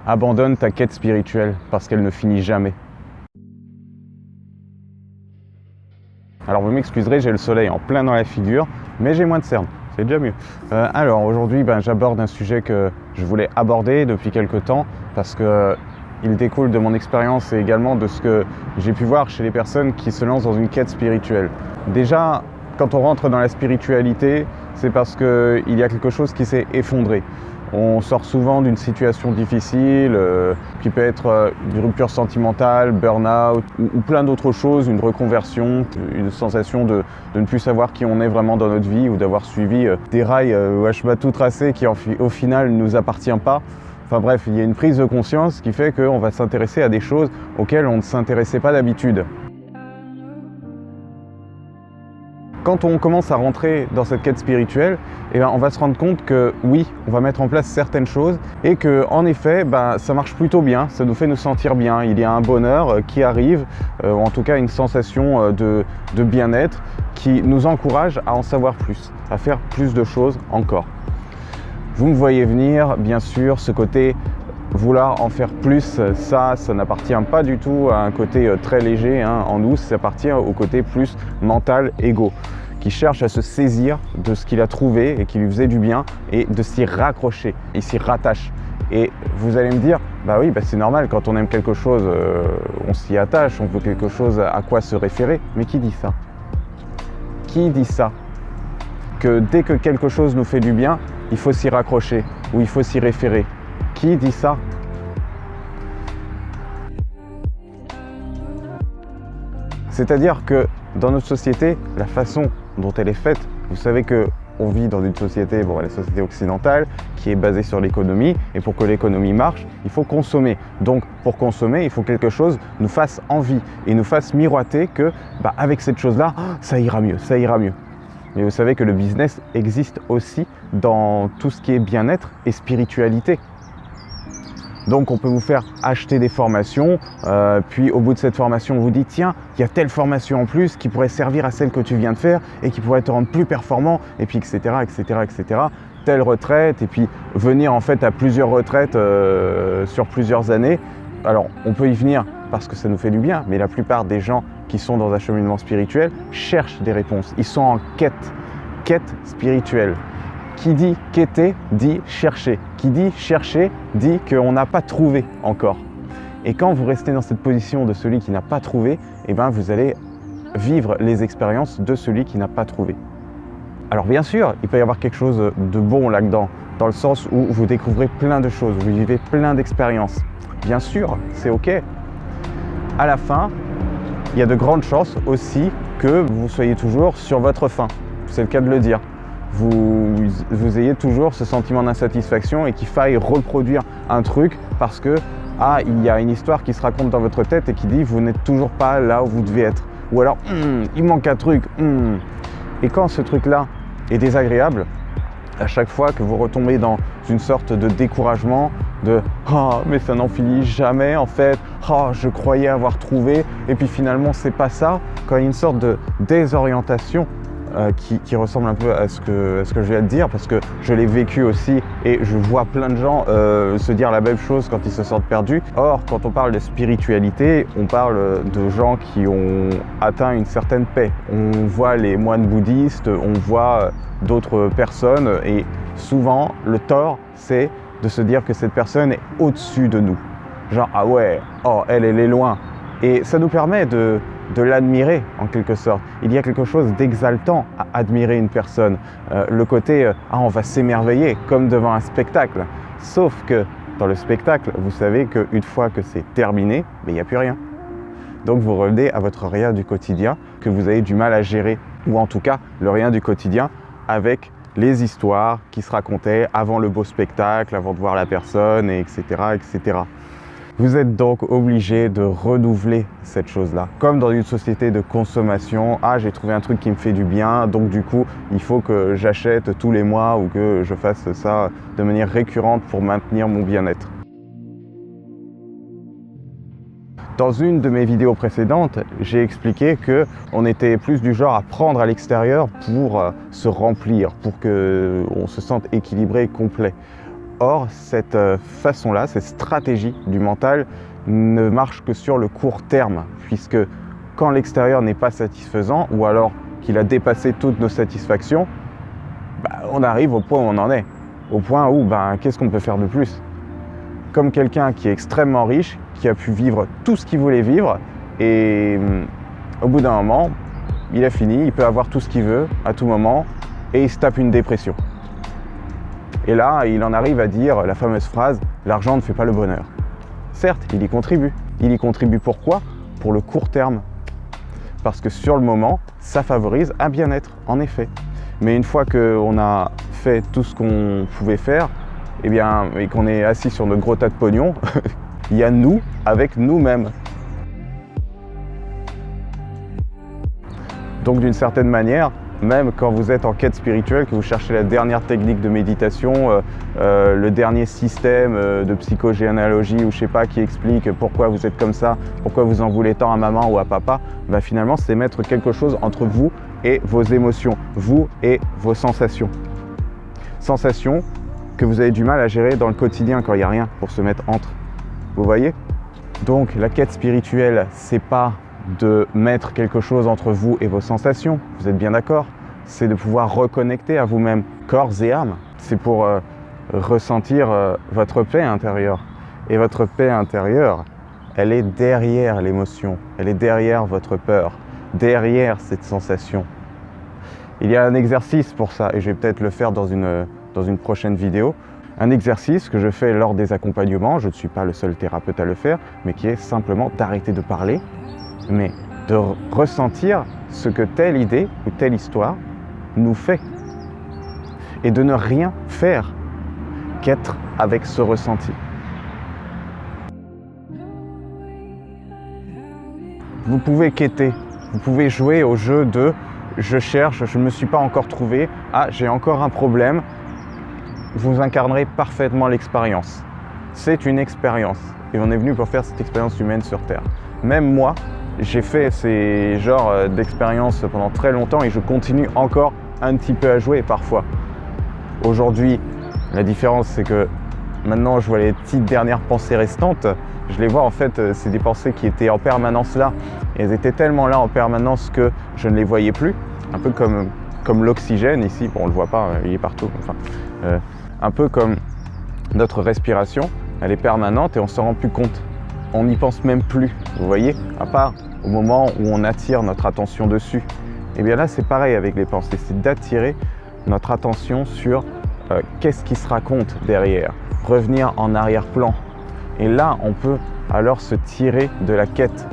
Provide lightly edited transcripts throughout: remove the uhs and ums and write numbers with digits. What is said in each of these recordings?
Abandonne ta quête spirituelle parce qu'elle ne finit jamais. Alors vous m'excuserez, j'ai le soleil en plein dans la figure, mais j'ai moins de cernes, c'est déjà mieux. Alors aujourd'hui, j'aborde un sujet que je voulais aborder depuis quelques temps parce que il découle de mon expérience et également de ce que j'ai pu voir chez les personnes qui se lancent dans une quête spirituelle. Déjà, quand on rentre dans la spiritualité, c'est parce qu'il y a quelque chose qui s'est effondré. On sort souvent d'une situation difficile, qui peut être une rupture sentimentale, burn-out ou plein d'autres choses, une reconversion, une sensation de ne plus savoir qui on est vraiment dans notre vie ou d'avoir suivi des rails ou un chemin tout tracé qui au final ne nous appartient pas. Enfin bref, il y a une prise de conscience qui fait qu'on va s'intéresser à des choses auxquelles on ne s'intéressait pas d'habitude. Quand on commence à rentrer dans cette quête spirituelle, on va se rendre compte que oui, on va mettre en place certaines choses et que en effet, ça marche plutôt bien, ça nous fait nous sentir bien. Il y a un bonheur qui arrive, ou en tout cas une sensation de bien-être qui nous encourage à en savoir plus, à faire plus de choses encore. Vous me voyez venir, bien sûr, ce côté vouloir en faire plus, ça n'appartient pas du tout à un côté très léger en nous, ça appartient au côté plus mental, égo, qui cherche à se saisir de ce qu'il a trouvé et qui lui faisait du bien et de s'y raccrocher, il s'y rattache. Et vous allez me dire, oui, c'est normal, quand on aime quelque chose, on s'y attache, on veut quelque chose à quoi se référer. Mais qui dit ça? Qui dit ça? Que dès que quelque chose nous fait du bien, il faut s'y raccrocher ou il faut s'y référer. Qui dit ça? C'est-à-dire que dans notre société, la façon dont elle est faite, vous savez qu'on vit dans une société, la société occidentale, qui est basée sur l'économie, et pour que l'économie marche, il faut consommer. Donc pour consommer, il faut que quelque chose nous fasse envie et nous fasse miroiter que avec cette chose-là, ça ira mieux, ça ira mieux. Mais vous savez que le business existe aussi dans tout ce qui est bien-être et spiritualité. Donc on peut vous faire acheter des formations, puis au bout de cette formation, on vous dit tiens, il y a telle formation en plus qui pourrait servir à celle que tu viens de faire et qui pourrait te rendre plus performant, et puis etc., etc., etc. Telle retraite, et puis venir en fait à plusieurs retraites sur plusieurs années. Alors on peut y venir parce que ça nous fait du bien, mais la plupart des gens qui sont dans un cheminement spirituel cherchent des réponses. Ils sont en quête spirituelle. Qui dit quêter dit chercher. Qui dit chercher dit qu'on n'a pas trouvé encore. Et quand vous restez dans cette position de celui qui n'a pas trouvé, vous allez vivre les expériences de celui qui n'a pas trouvé. Alors bien sûr, il peut y avoir quelque chose de bon là-dedans, dans le sens où vous découvrez plein de choses, vous vivez plein d'expériences. Bien sûr, c'est ok. À la fin, il y a de grandes chances aussi que vous soyez toujours sur votre faim. C'est le cas de le dire. Vous ayez toujours ce sentiment d'insatisfaction et qu'il faille reproduire un truc parce que il y a une histoire qui se raconte dans votre tête et qui dit vous n'êtes toujours pas là où vous devez être. Ou alors il manque un truc. Et quand ce truc-là est désagréable, à chaque fois que vous retombez dans une sorte de découragement, de mais ça n'en finit jamais en fait, je croyais avoir trouvé et puis finalement c'est pas ça, quand il y a une sorte de désorientation qui ressemble un peu à ce que je viens de dire, parce que je l'ai vécu aussi et je vois plein de gens se dire la même chose quand ils se sentent perdus. Or, quand on parle de spiritualité, on parle de gens qui ont atteint une certaine paix. On voit les moines bouddhistes, on voit d'autres personnes et souvent le tort c'est de se dire que cette personne est au-dessus de nous. Genre elle est loin. Et ça nous permet de l'admirer en quelque sorte. Il y a quelque chose d'exaltant à admirer une personne. Le côté on va s'émerveiller comme devant un spectacle. Sauf que dans le spectacle, vous savez qu'une fois que c'est terminé, il n'y a plus rien. Donc vous revenez à votre rien du quotidien que vous avez du mal à gérer, ou en tout cas le rien du quotidien avec les histoires qui se racontaient avant le beau spectacle, avant de voir la personne, etc., etc. Vous êtes donc obligé de renouveler cette chose-là. Comme dans une société de consommation, j'ai trouvé un truc qui me fait du bien, donc du coup, il faut que j'achète tous les mois ou que je fasse ça de manière récurrente pour maintenir mon bien-être. Dans une de mes vidéos précédentes, j'ai expliqué qu'on était plus du genre à prendre à l'extérieur pour se remplir, pour qu'on se sente équilibré et complet. Or, cette façon-là, cette stratégie du mental ne marche que sur le court terme, puisque quand l'extérieur n'est pas satisfaisant, ou alors qu'il a dépassé toutes nos satisfactions, on arrive au point où on en est. Au point où, qu'est-ce qu'on peut faire de plus? Comme quelqu'un qui est extrêmement riche, qui a pu vivre tout ce qu'il voulait vivre, et au bout d'un moment, il a fini, il peut avoir tout ce qu'il veut, à tout moment, et il se tape une dépression. Et là, il en arrive à dire la fameuse phrase « l'argent ne fait pas le bonheur ». Certes, il y contribue. Il y contribue pourquoi? Pour le court terme. Parce que sur le moment, ça favorise un bien-être, en effet. Mais une fois qu'on a fait tout ce qu'on pouvait faire, et qu'on est assis sur notre gros tas de pognon, il y a nous avec nous-mêmes. Donc d'une certaine manière, même quand vous êtes en quête spirituelle, que vous cherchez la dernière technique de méditation, le dernier système de psychogénéalogie ou je sais pas qui explique pourquoi vous êtes comme ça, pourquoi vous en voulez tant à maman ou à papa, finalement c'est mettre quelque chose entre vous et vos émotions, vous et vos sensations. Sensations que vous avez du mal à gérer dans le quotidien quand il n'y a rien pour se mettre entre. Vous voyez? Donc la quête spirituelle, c'est pas de mettre quelque chose entre vous et vos sensations, vous êtes bien d'accord? C'est de pouvoir reconnecter à vous-même, corps et âme. C'est pour ressentir votre paix intérieure. Et votre paix intérieure, elle est derrière l'émotion, elle est derrière votre peur, derrière cette sensation. Il y a un exercice pour ça, et je vais peut-être le faire dans une prochaine vidéo. Un exercice que je fais lors des accompagnements, je ne suis pas le seul thérapeute à le faire, mais qui est simplement d'arrêter de parler, mais de ressentir ce que telle idée ou telle histoire nous fait. Et de ne rien faire qu'être avec ce ressenti. Vous pouvez quêter, vous pouvez jouer au jeu de « je cherche, je ne me suis pas encore trouvé, ah j'ai encore un problème ». Vous incarnerez parfaitement l'expérience. C'est une expérience et on est venu pour faire cette expérience humaine sur Terre. Même moi, j'ai fait ces genres d'expériences pendant très longtemps et je continue encore un petit peu à jouer parfois. Aujourd'hui, la différence c'est que maintenant je vois les petites dernières pensées restantes, je les vois en fait, c'est des pensées qui étaient en permanence là. Et elles étaient tellement là en permanence que je ne les voyais plus, un peu comme l'oxygène ici, bon on ne le voit pas, il est partout, enfin, un peu comme notre respiration, elle est permanente et on ne s'en rend plus compte. On n'y pense même plus, vous voyez, à part au moment où on attire notre attention dessus. Et bien là c'est pareil avec les pensées, c'est d'attirer notre attention sur qu'est-ce qui se raconte derrière, revenir en arrière-plan. Et là on peut alors se tirer de la quête.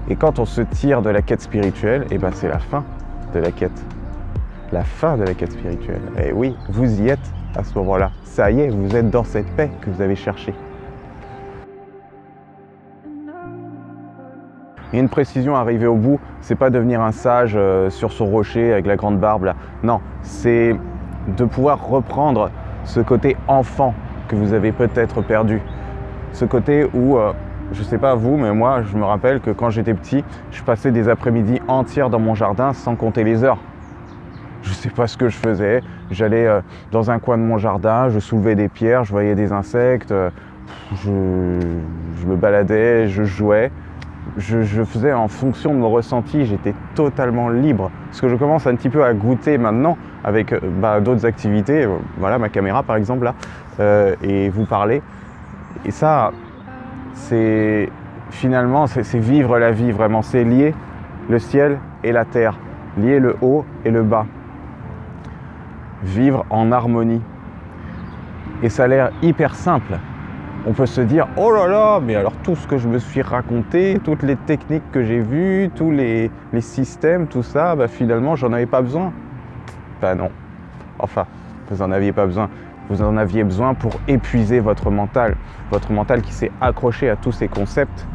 Et quand on se tire de la quête spirituelle, et c'est la fin de la quête. La fin de la quête spirituelle. Et oui, vous y êtes à ce moment-là. Ça y est, vous êtes dans cette paix que vous avez cherchée. Et une précision arrivée au bout, c'est pas devenir un sage sur son rocher avec la grande barbe là. Non, c'est de pouvoir reprendre ce côté enfant que vous avez peut-être perdu. Ce côté où, je sais pas vous, mais moi je me rappelle que quand j'étais petit, je passais des après-midi entières dans mon jardin sans compter les heures. Je sais pas ce que je faisais, j'allais dans un coin de mon jardin, je soulevais des pierres, je voyais des insectes, je me baladais, je jouais. Je faisais en fonction de mon ressenti, j'étais totalement libre. Ce que je commence un petit peu à goûter maintenant avec d'autres activités, voilà ma caméra par exemple là, et vous parler. Et ça, c'est finalement, c'est vivre la vie vraiment, c'est lier le ciel et la terre, lier le haut et le bas. Vivre en harmonie. Et ça a l'air hyper simple. On peut se dire, oh là là, mais alors tout ce que je me suis raconté, toutes les techniques que j'ai vues, tous les systèmes, tout ça, finalement, j'en avais pas besoin. Non. Enfin, vous en aviez pas besoin. Vous en aviez besoin pour épuiser votre mental qui s'est accroché à tous ces concepts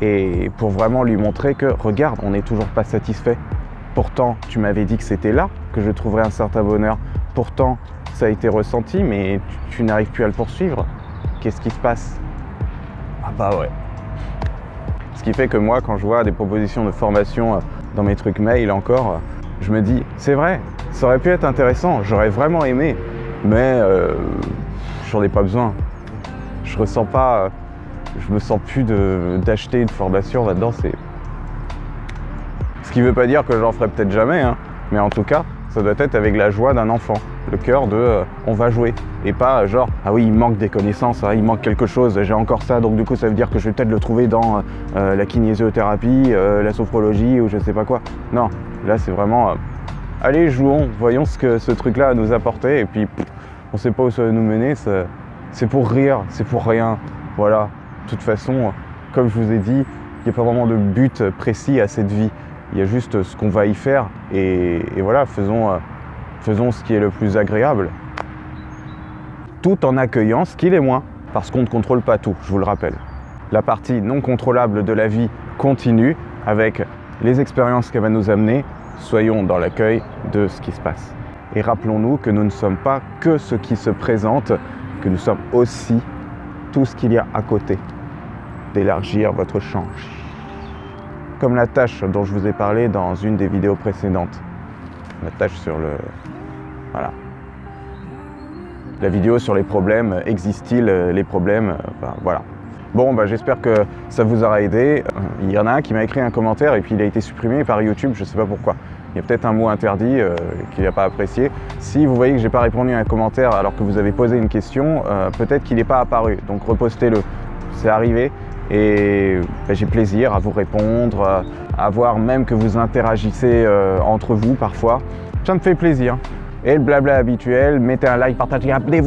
et pour vraiment lui montrer que, regarde, on n'est toujours pas satisfait. Pourtant, tu m'avais dit que c'était là que je trouverais un certain bonheur. Pourtant, ça a été ressenti, mais tu n'arrives plus à le poursuivre. Qu'est-ce qui se passe? Ah ouais. Ce qui fait que moi, quand je vois des propositions de formation dans mes trucs mail encore, je me dis, c'est vrai, ça aurait pu être intéressant, j'aurais vraiment aimé, mais j'en ai pas besoin. Je ressens pas, je me sens plus d'acheter une formation là-dedans. Ce qui veut pas dire que j'en ferai peut-être jamais, hein, mais en tout cas, ça doit être avec la joie d'un enfant, le cœur de on va jouer, et pas genre ah oui il manque des connaissances, hein, il manque quelque chose, j'ai encore ça, donc du coup ça veut dire que je vais peut-être le trouver dans la kinésiothérapie, la sophrologie ou je sais pas quoi. Non, là c'est vraiment allez jouons, voyons ce que ce truc-là a nous apporter, et puis on sait pas où ça va nous mener, c'est pour rire, c'est pour rien, voilà. De toute façon, comme je vous ai dit, il n'y a pas vraiment de but précis à cette vie. Il y a juste ce qu'on va y faire et voilà, faisons ce qui est le plus agréable. Tout en accueillant ce qui l'est moins, parce qu'on ne contrôle pas tout, je vous le rappelle. La partie non contrôlable de la vie continue avec les expériences qu'elle va nous amener. Soyons dans l'accueil de ce qui se passe. Et rappelons-nous que nous ne sommes pas que ce qui se présente, que nous sommes aussi tout ce qu'il y a à côté. D'élargir votre champ. Comme la tâche dont je vous ai parlé dans une des vidéos précédentes. La tâche sur le... Voilà. La vidéo sur les problèmes, existe-t-il les problèmes, voilà. Bon, j'espère que ça vous aura aidé. Il y en a un qui m'a écrit un commentaire et puis il a été supprimé par YouTube, je ne sais pas pourquoi. Il y a peut-être un mot interdit qu'il n'a pas apprécié. Si vous voyez que je n'ai pas répondu à un commentaire alors que vous avez posé une question, peut-être qu'il n'est pas apparu, donc repostez-le. C'est arrivé. Et j'ai plaisir à vous répondre, à voir même que vous interagissez entre vous parfois. Ça me fait plaisir. Et le blabla habituel, mettez un like, partagez, abonnez-vous.